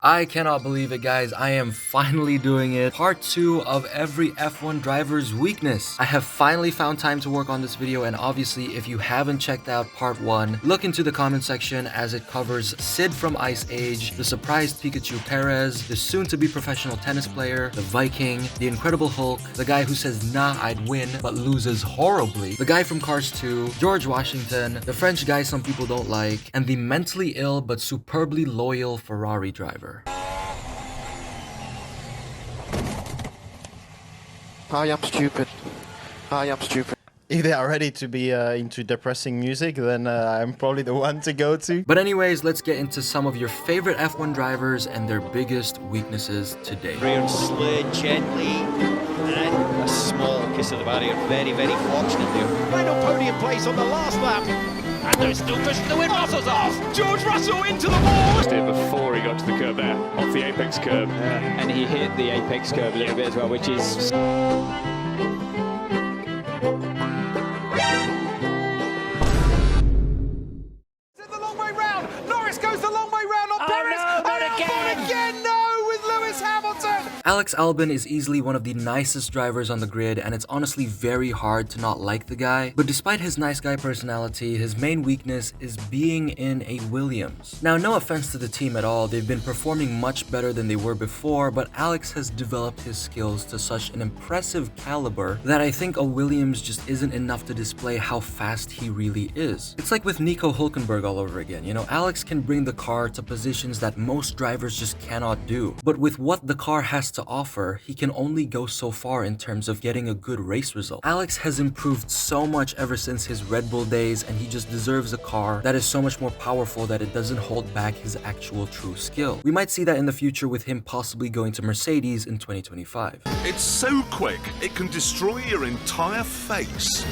I cannot believe it, guys. I am finally doing it. Part 2 of every F1 driver's weakness. I have finally found time to work on this video, and obviously if you haven't checked out part 1, look into the comment section as it covers Sid from Ice Age, the surprised Pikachu Perez, the soon-to-be professional tennis player, the Viking, the Incredible Hulk, the guy who says nah I'd win but loses horribly, the guy from Cars 2, George Washington, the French guy some people don't like, and the mentally ill but superbly loyal Ferrari driver. I am stupid. I am stupid. If they are ready to be into depressing music, then I'm probably the one to go to. But anyways, let's get into some of your favorite F1 drivers and their biggest weaknesses today. Rear slid gently, and a small kiss of the barrier. Very, very fortunate there. Final podium place on the last lap. And they're still pushing the wind muscles off. George Russell into the wall. Before he got to the curb there, off the apex curb. And he hit the apex curb a little bit as well, which is... It's the long way round. Norris goes the long way round on Perez. No, not and again. Albon again. No, with Lewis Hamilton. Alex Albon is easily one of the nicest drivers on the grid, and it's honestly very hard to not like the guy. But despite his nice guy personality, his main weakness is being in a Williams. Now, no offense to the team at all, they've been performing much better than they were before, but Alex has developed his skills to such an impressive caliber that I think a Williams just isn't enough to display how fast he really is. It's like with Nico Hulkenberg all over again. You know, Alex can bring the car to positions that most drivers just cannot do. But with what the car has to offer, he can only go so far in terms of getting a good race result. Alex has improved so much ever since his Red Bull days, and he just deserves a car that is so much more powerful that it doesn't hold back his actual true skill. We might see that in the future with him possibly going to Mercedes in 2025. It's so quick, it can destroy your entire face.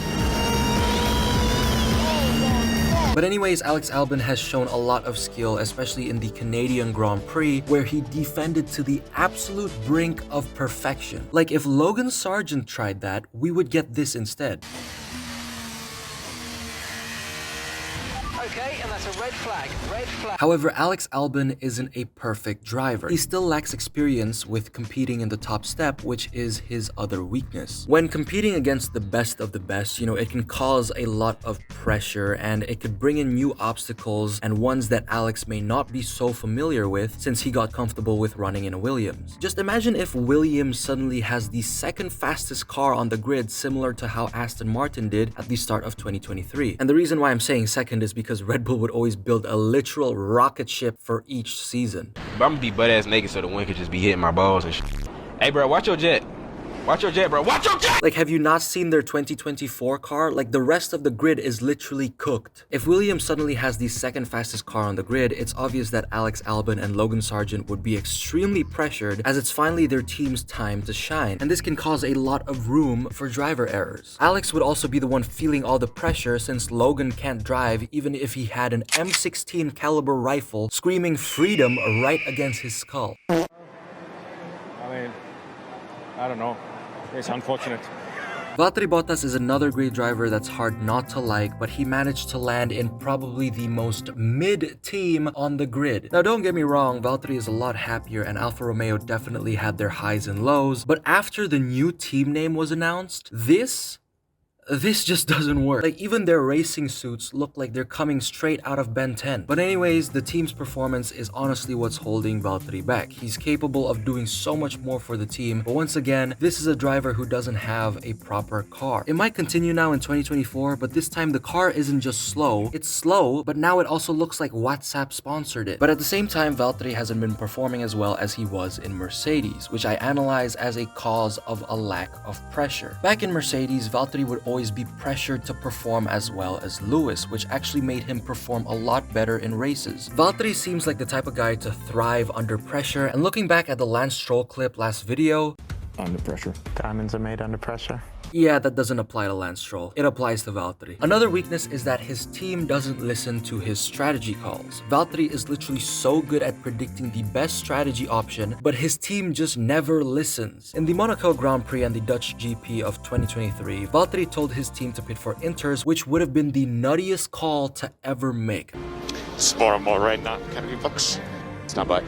But anyways, Alex Albon has shown a lot of skill, especially in the Canadian Grand Prix, where he defended to the absolute brink of perfection. Like, if Logan Sargeant tried that, we would get this instead. Okay, and that's a red flag. Red flag. However, Alex Albon isn't a perfect driver. He still lacks experience with competing in the top step, which is his other weakness. When competing against the best of the best, it can cause a lot of pressure, and it could bring in new obstacles and ones that Alex may not be so familiar with since he got comfortable with running in a Williams. Just imagine if Williams suddenly has the second fastest car on the grid, similar to how Aston Martin did at the start of 2023. And the reason why I'm saying second is because Red Bull would always build a literal rocket ship for each season. But I'm gonna be butt ass naked so the wind could just be hitting my balls and shit. Hey bro, watch your jet. Watch your jet, bro. Watch your jet! Like, have you not seen their 2024 car? Like, the rest of the grid is literally cooked. If Williams suddenly has the second fastest car on the grid, it's obvious that Alex Albon and Logan Sargeant would be extremely pressured, as it's finally their team's time to shine. And this can cause a lot of room for driver errors. Alex would also be the one feeling all the pressure since Logan can't drive even if he had an M16 caliber rifle screaming freedom right against his skull. I mean, I don't know. It's unfortunate. Valtteri Bottas is another great driver that's hard not to like, but he managed to land in probably the most mid-team on the grid. Now, don't get me wrong, Valtteri is a lot happier, and Alfa Romeo definitely had their highs and lows, but after the new team name was announced, this just doesn't work. Like, even their racing suits look like they're coming straight out of Ben 10. But anyways, the team's performance is honestly what's holding Valtteri back. He's capable of doing so much more for the team, but once again, this is a driver who doesn't have a proper car. It might continue now in 2024, but this time the car isn't just slow. It's slow, but now it also looks like WhatsApp sponsored it. But at the same time, Valtteri hasn't been performing as well as he was in Mercedes, which I analyze as a cause of a lack of pressure. Back in Mercedes, Valtteri would always be pressured to perform as well as Lewis, which actually made him perform a lot better in races. Valtteri seems like the type of guy to thrive under pressure, and looking back at the Lance Stroll clip last video, Under pressure. Diamonds are made under pressure. yeah, that doesn't apply to Lance Stroll. It applies to Valtteri. Another weakness is that his team doesn't listen to his strategy calls. Valtteri is literally so good at predicting the best strategy option, but his team just never listens. In the Monaco Grand Prix and the Dutch GP of 2023, Valtteri told his team to pit for inters, which would have been the nuttiest call to ever make. It's more and more right now. Can we box? It's not bad.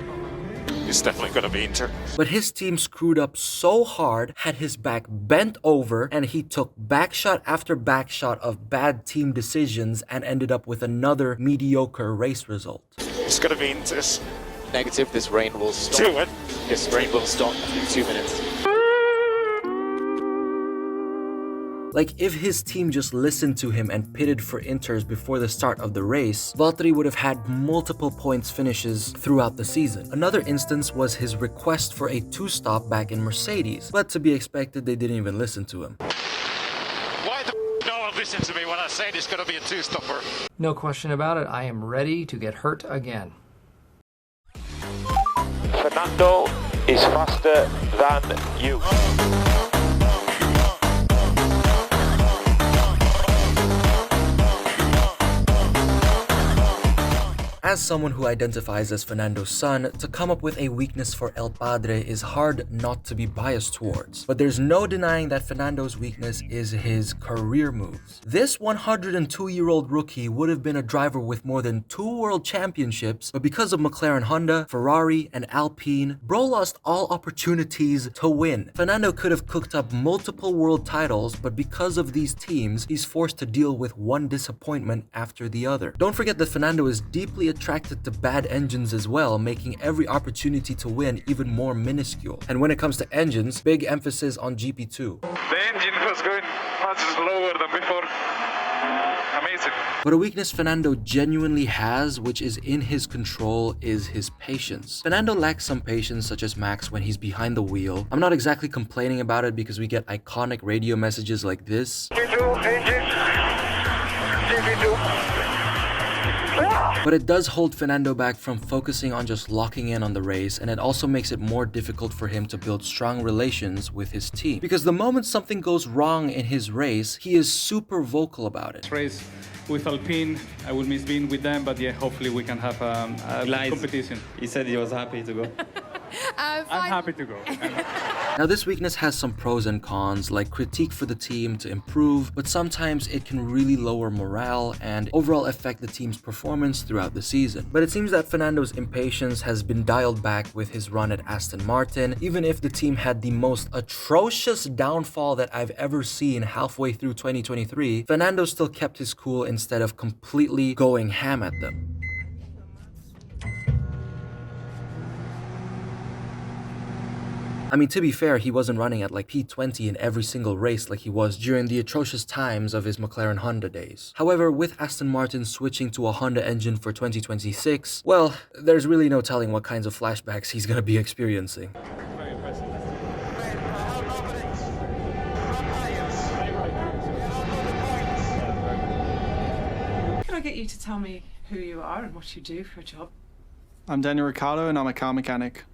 It's definitely going to be Inter. But his team screwed up so hard, had his back bent over, and he took backshot after backshot of bad team decisions and ended up with another mediocre race result. It's going to be Inter. Negative, this rain will stop. This rain will stop in 2 minutes. Like, if his team just listened to him and pitted for Inters before the start of the race, Valtteri would have had multiple points finishes throughout the season. Another instance was his request for a two-stop back in Mercedes, but to be expected, they didn't even listen to him. Why the no one listen to me when I say there's going to be a two-stopper? No question about it, I am ready to get hurt again. Fernando is faster than you. As someone who identifies as Fernando's son, to come up with a weakness for El Padre is hard not to be biased towards. But there's no denying that Fernando's weakness is his career moves. This 102-year-old rookie would have been a driver with more than 2 world championships, but because of McLaren Honda, Ferrari, and Alpine, bro lost all opportunities to win. Fernando could have cooked up multiple world titles, but because of these teams, he's forced to deal with one disappointment after the other. Don't forget that Fernando is deeply attracted to bad engines as well, making every opportunity to win even more minuscule. And when it comes to engines, big emphasis on GP2. The engine was going much slower than before. Amazing. But a weakness Fernando genuinely has, which is in his control, is his patience. Fernando lacks some patience, such as Max when he's behind the wheel. I'm not exactly complaining about it because we get iconic radio messages like this. But it does hold Fernando back from focusing on just locking in on the race, and it also makes it more difficult for him to build strong relations with his team. Because the moment something goes wrong in his race, he is super vocal about it. Race with Alpine, I will miss being with them, but yeah, hopefully we can have a competition. He said he was happy to go. I'm happy to go. Now, this weakness has some pros and cons, like critique for the team to improve, but sometimes it can really lower morale and overall affect the team's performance throughout the season. But it seems that Fernando's impatience has been dialed back with his run at Aston Martin. Even if the team had the most atrocious downfall that I've ever seen halfway through 2023, Fernando still kept his cool instead of completely going ham at them. I mean, to be fair, he wasn't running at like P20 in every single race like he was during the atrocious times of his McLaren Honda days. However, with Aston Martin switching to a Honda engine for 2026, well, there's really no telling what kinds of flashbacks he's gonna be experiencing. Very impressive. Can I get you to tell me who you are and what you do for a job? I'm Daniel Ricciardo and I'm a car mechanic.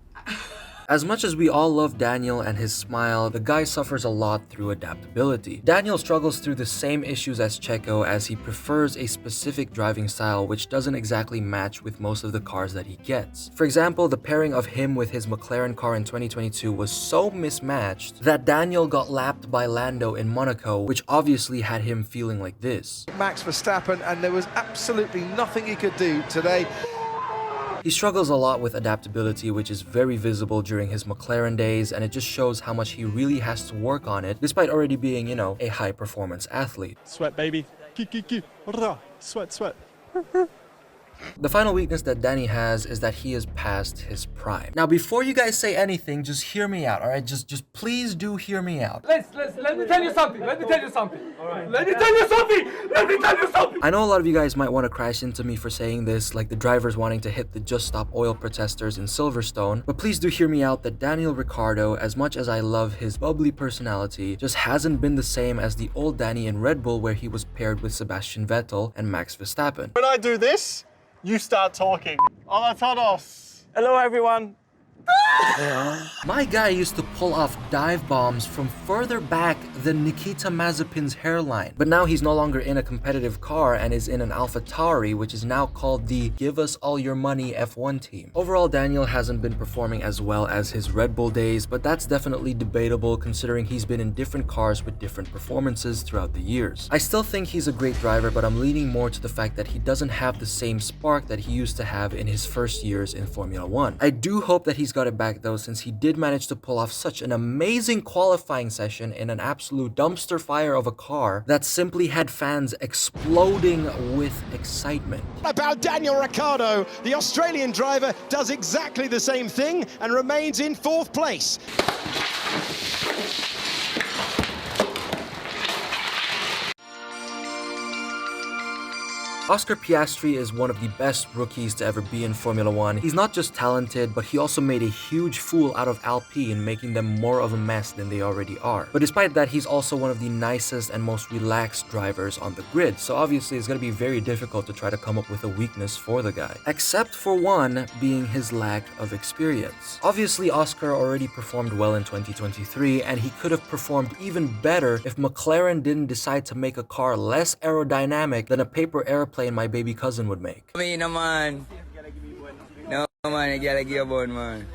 As much as we all love Daniel and his smile, the guy suffers a lot through adaptability. Daniel struggles through the same issues as Checo, as he prefers a specific driving style which doesn't exactly match with most of the cars that he gets. For example, the pairing of him with his McLaren car in 2022 was so mismatched that Daniel got lapped by Lando in Monaco, which obviously had him feeling like this. Max Verstappen, and there was absolutely nothing he could do today. He struggles a lot with adaptability, which is very visible during his McLaren days, and it just shows how much he really has to work on it, despite already being, you know, a high-performance athlete. Sweat, baby. Sweat, sweat. The final weakness that Danny has is that he is past his prime. Now, before you guys say anything, just hear me out, alright? Just please do hear me out. Let me tell you something. Let me tell you something. Alright. Let me tell you something. Let me tell you something. I know a lot of you guys might want to crash into me for saying this, like the drivers wanting to hit the Just Stop Oil protesters in Silverstone, but please do hear me out that Daniel Ricciardo, as much as I love his bubbly personality, just hasn't been the same as the old Danny in Red Bull, where he was paired with Sebastian Vettel and Max Verstappen. When I do this, you start talking. Hola todos. Hello, everyone. My guy used to pull off dive bombs from further back than Nikita Mazepin's hairline. But now he's no longer in a competitive car and is in an AlphaTauri, which is now called the Give Us All Your Money F1 team. Overall, Daniel hasn't been performing as well as his Red Bull days, but that's definitely debatable considering he's been in different cars with different performances throughout the years. I still think he's a great driver, but I'm leaning more to the fact that he doesn't have the same spark that he used to have in his first years in Formula 1. I do hope that he's got it back though, since he did manage to pull off such an amazing qualifying session in an absolute dumpster fire of a car that simply had fans exploding with excitement. About Daniel Ricciardo, the Australian driver does exactly the same thing and remains in 4th place. Oscar Piastri is one of the best rookies to ever be in Formula 1. He's not just talented, but he also made a huge fool out of Alpine, making them more of a mess than they already are. But despite that, he's also one of the nicest and most relaxed drivers on the grid, so obviously it's going to be very difficult to try to come up with a weakness for the guy. Except for one being his lack of experience. Obviously, Oscar already performed well in 2023, and he could have performed even better if McLaren didn't decide to make a car less aerodynamic than a paper airplane my baby cousin would make. No man, I gotta give one man.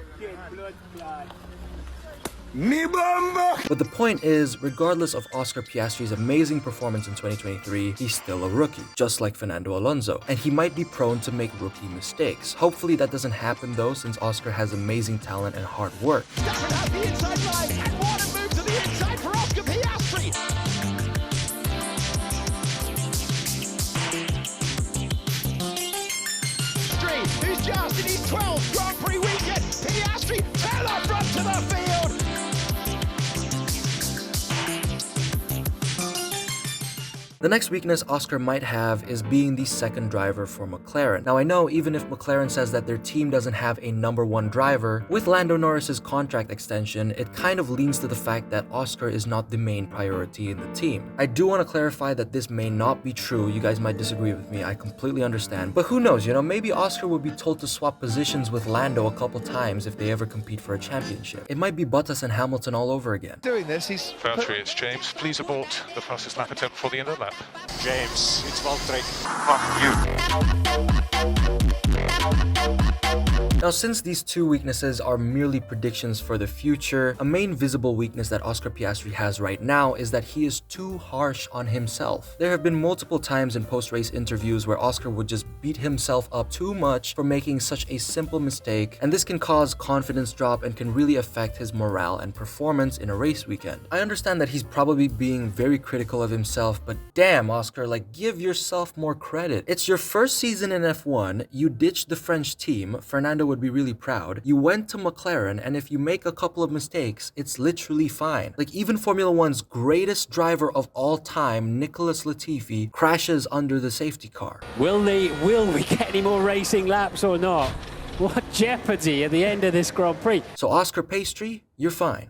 But the point is, regardless of Oscar Piastri's amazing performance in 2023, he's still a rookie, just like Fernando Alonso, and he might be prone to make rookie mistakes. Hopefully that doesn't happen though, since Oscar has amazing talent and hard work. Verstappen has the inside line, and what a move to the inside for Oscar Piastri! Who's just in his 12th Grand Prix weekend. Piastri telephone to the field. The next weakness Oscar might have is being the second driver for McLaren. Now I know even if McLaren says that their team doesn't have a #1 driver, with Lando Norris's contract extension, it kind of leans to the fact that Oscar is not the main priority in the team. I do want to clarify that this may not be true. You guys might disagree with me, I completely understand. But who knows, you know, maybe Oscar would be told to swap positions with Lando a couple times if they ever compete for a championship. It might be Bottas and Hamilton all over again. Doing this, he's... Valtteri, it's James. Please abort the fastest lap attempt for the end of the lap. James, it's Valtteri. Now, since these two weaknesses are merely predictions for the future, a main visible weakness that Oscar Piastri has right now is that he is too harsh on himself. There have been multiple times in post-race interviews where Oscar would just beat himself up too much for making such a simple mistake, and this can cause confidence drop and can really affect his morale and performance in a race weekend. I understand that he's probably being very critical of himself, but damn, Oscar, like, give yourself more credit. It's your first season in F1, you ditched the French team, Fernando would be really proud. You went to McLaren, and if you make a couple of mistakes, it's literally fine. Like, even Formula 1's greatest driver of all time, Nicholas Latifi, crashes under the safety car. Will we get any more racing laps or not? What jeopardy at the end of this Grand Prix. So Oscar Piastri, you're fine.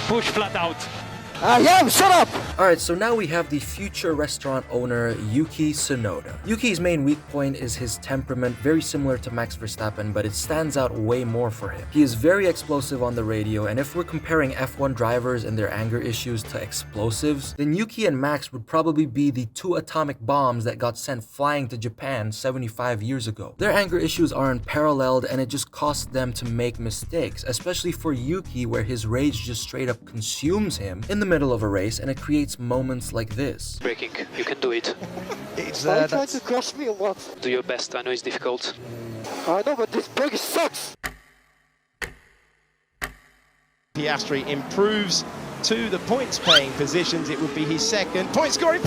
Push flat out. Shut up! Alright, so now we have the future restaurant owner, Yuki Tsunoda. Yuki's main weak point is his temperament, very similar to Max Verstappen, but it stands out way more for him. He is very explosive on the radio, and if we're comparing F1 drivers and their anger issues to explosives, then Yuki and Max would probably be the two atomic bombs that got sent flying to Japan 75 years ago. Their anger issues are unparalleled, and it just costs them to make mistakes, especially for Yuki, where his rage just straight up consumes him in the middle of a race, and it creates moments like this. Braking, you can do it. It's Don't try to crush me a lot. Do your best, I know it's difficult. I know, but this brake sucks! Piastri improves to the points paying positions. It would be his second point scoring.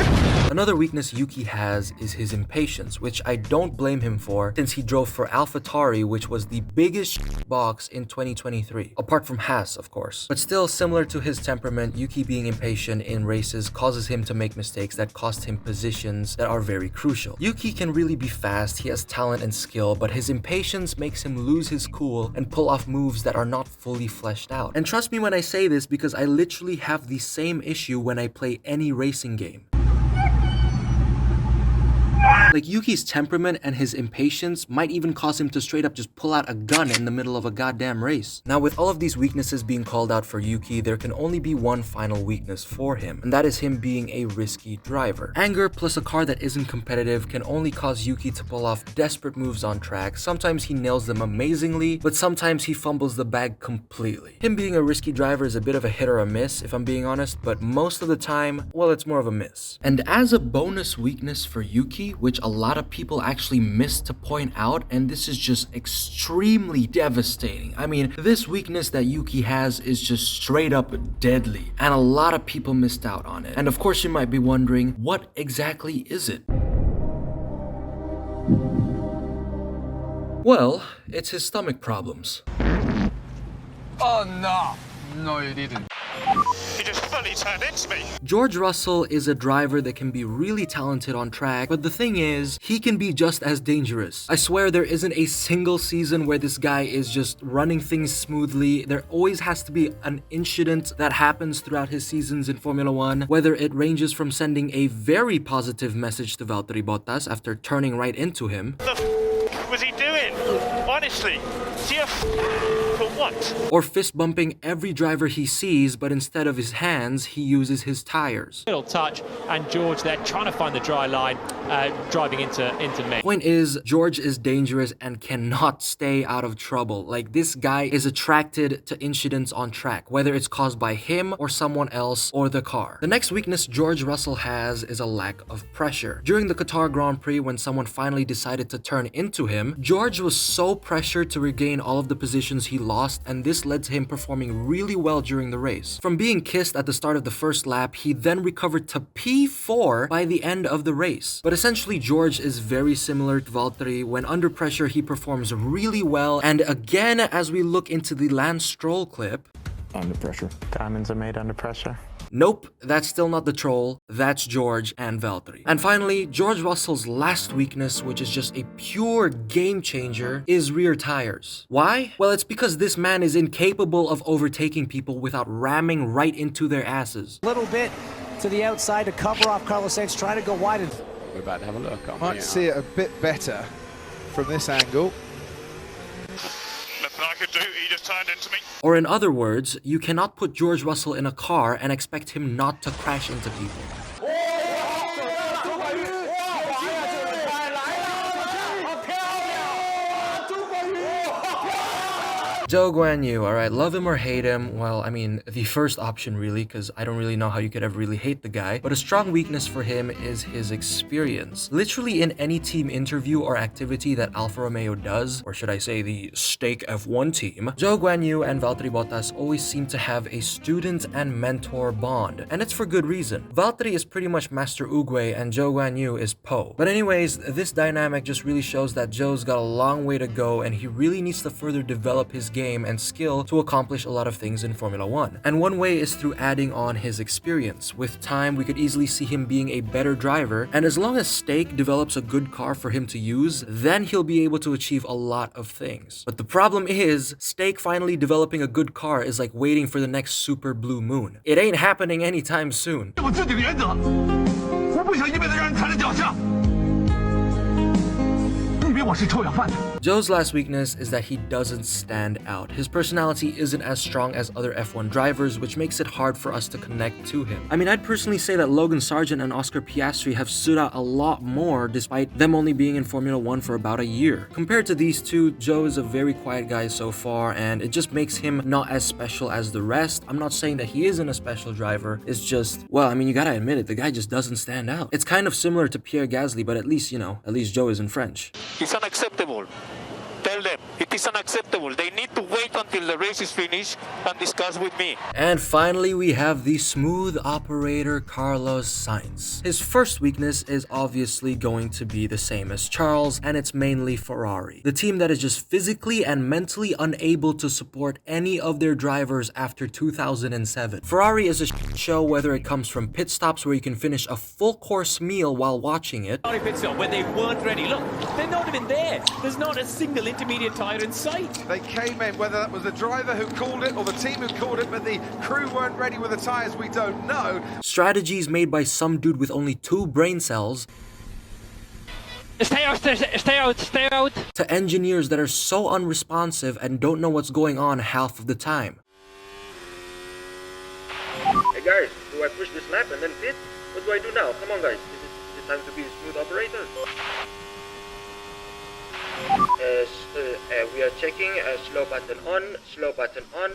Another weakness Yuki has is his impatience, which I don't blame him for since he drove for AlphaTauri, which was the biggest box in 2023, apart from Haas, of course. But still, similar to his temperament, Yuki being impatient in races causes him to make mistakes that cost him positions that are very crucial. Yuki can really be fast, he has talent and skill, but his impatience makes him lose his cool and pull off moves that are not fully fleshed out. And trust me when I say this, because I literally have the same issue when I play any racing game. Like, Yuki's temperament and his impatience might even cause him to straight up just pull out a gun in the middle of a goddamn race. Now, with all of these weaknesses being called out for Yuki, there can only be one final weakness for him, and that is him being a risky driver. Anger plus a car that isn't competitive can only cause Yuki to pull off desperate moves on track. Sometimes he nails them amazingly, but sometimes he fumbles the bag completely. Him being a risky driver is a bit of a hit or a miss, if I'm being honest, but most of the time, well, it's more of a miss. And as a bonus weakness for Yuki, which a lot of people actually miss to point out, and this is just extremely devastating. I mean, this weakness that Yuki has is just straight up deadly, and a lot of people missed out on it. And of course you might be wondering, what exactly is it? Well, it's his stomach problems. Oh no! No, you didn't. He just fully turned into me. George Russell is a driver that can be really talented on track, but the thing is, he can be just as dangerous. I swear there isn't a single season where this guy is just running things smoothly. There always has to be an incident that happens throughout his seasons in Formula 1, whether it ranges from sending a very positive message to Valtteri Bottas after turning right into him. What the f was he doing? Honestly, for what? Or fist bumping every driver he sees, but instead of his hands, he uses his tires. Little touch, and George there trying to find the dry line, driving into me. Point is, George is dangerous and cannot stay out of trouble. Like, this guy is attracted to incidents on track, whether it's caused by him or someone else or the car. The next weakness George Russell has is a lack of pressure. During the Qatar Grand Prix, when someone finally decided to turn into him, George was so pressured to regain all of the positions he lost, and this led to him performing really well during the race. From being kissed at the start of the first lap, he then recovered to P4 by the end of the race. But essentially, George is very similar to Valtteri. When under pressure, he performs really well, and again, as we look into the Lance Stroll clip, under pressure. Diamonds are made under pressure. Nope, that's still not the troll. That's George and Valtteri. And finally, George Russell's last weakness, which is just a pure game changer, is rear tires. Why? Well, it's because this man is incapable of overtaking people without ramming right into their asses. A little bit to the outside to cover off Carlos Sainz, trying to go wide. We're about to have a look. Might see it a bit better from this angle. Nothing I could do, he just turned into me. Or in other words, you cannot put George Russell in a car and expect him not to crash into people. Zhou Guanyu, alright, love him or hate him, well, I mean, the first option really, because I don't really know how you could ever really hate the guy, but a strong weakness for him is his experience. Literally in any team interview or activity that Alfa Romeo does, or should I say the Stake F1 team, Zhou Guanyu and Valtteri Bottas always seem to have a student and mentor bond, and it's for good reason. Valtteri is pretty much Master Oogway and Zhou Guanyu is Po. But anyways, this dynamic just really shows that Zhou's got a long way to go and he really needs to further develop his game and skill to accomplish a lot of things in Formula 1. And one way is through adding on his experience. With time, we could easily see him being a better driver, and as long as Stake develops a good car for him to use, then he'll be able to achieve a lot of things. But the problem is, Stake finally developing a good car is like waiting for the next super blue moon. It ain't happening anytime soon. Zhou's last weakness is that he doesn't stand out. His personality isn't as strong as other F1 drivers, which makes it hard for us to connect to him. I mean, I'd personally say that Logan Sargeant and Oscar Piastri have stood out a lot more despite them only being in Formula 1 for about a year. Compared to these two, Zhou is a very quiet guy so far, and it just makes him not as special as the rest. I'm not saying that he isn't a special driver, it's just, well, I mean, you gotta admit it, the guy just doesn't stand out. It's kind of similar to Pierre Gasly, but at least, you know, at least Zhou isn't French. It's unacceptable. Tell them it is unacceptable. They need to wait until the race is finished and discuss with me. And finally, we have the smooth operator Carlos Sainz. His first weakness is obviously going to be the same as Charles, and it's mainly Ferrari. The team that is just physically and mentally unable to support any of their drivers after 2007. Ferrari is a show whether it comes from pit stops where you can finish a full course meal while watching it. Pit stop when they weren't ready. Look, they're not even there. There's not a single intermediate tyre in sight. They came in, whether that was the driver who called it or the team who called it, but the crew weren't ready with the tyres, we don't know. Strategies made by some dude with only 2 brain cells. Stay out. to engineers that are so unresponsive and don't know what's going on half of the time. Hey guys, do I push this lap and then pit? What do I do now? Come on guys, is it time to be a smooth operator? We are checking, slow button on, slow button on.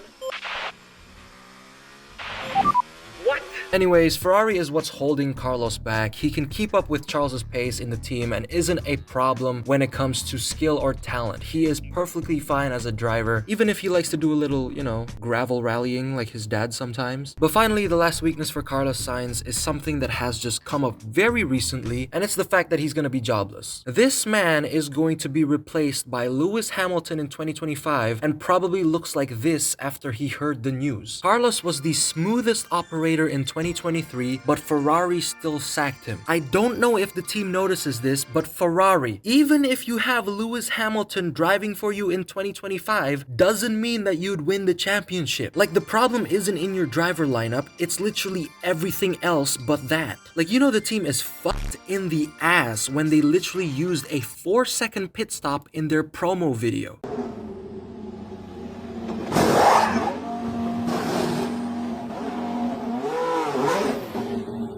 What? Anyways, Ferrari is what's holding Carlos back. He can keep up with Charles's pace in the team and isn't a problem when it comes to skill or talent. He is perfectly fine as a driver, even if he likes to do a little, you know, gravel rallying like his dad sometimes. But finally, the last weakness for Carlos Sainz is something that has just come up very recently, and it's the fact that he's going to be jobless. This man is going to be replaced by Lewis Hamilton in 2025 and probably looks like this after he heard the news. Carlos was the smoothest operator in 2023, but Ferrari still sacked him. I don't know if the team notices this, but Ferrari, even if you have Lewis Hamilton driving for you in 2025, doesn't mean that you'd win the championship. Like, the problem isn't in your driver lineup, it's literally everything else but that. Like, you know, the team is fucked in the ass when they literally used a 4-second pit stop in their promo video.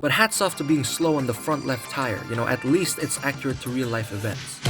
But hats off to being slow on the front left tire, you know, at least it's accurate to real life events.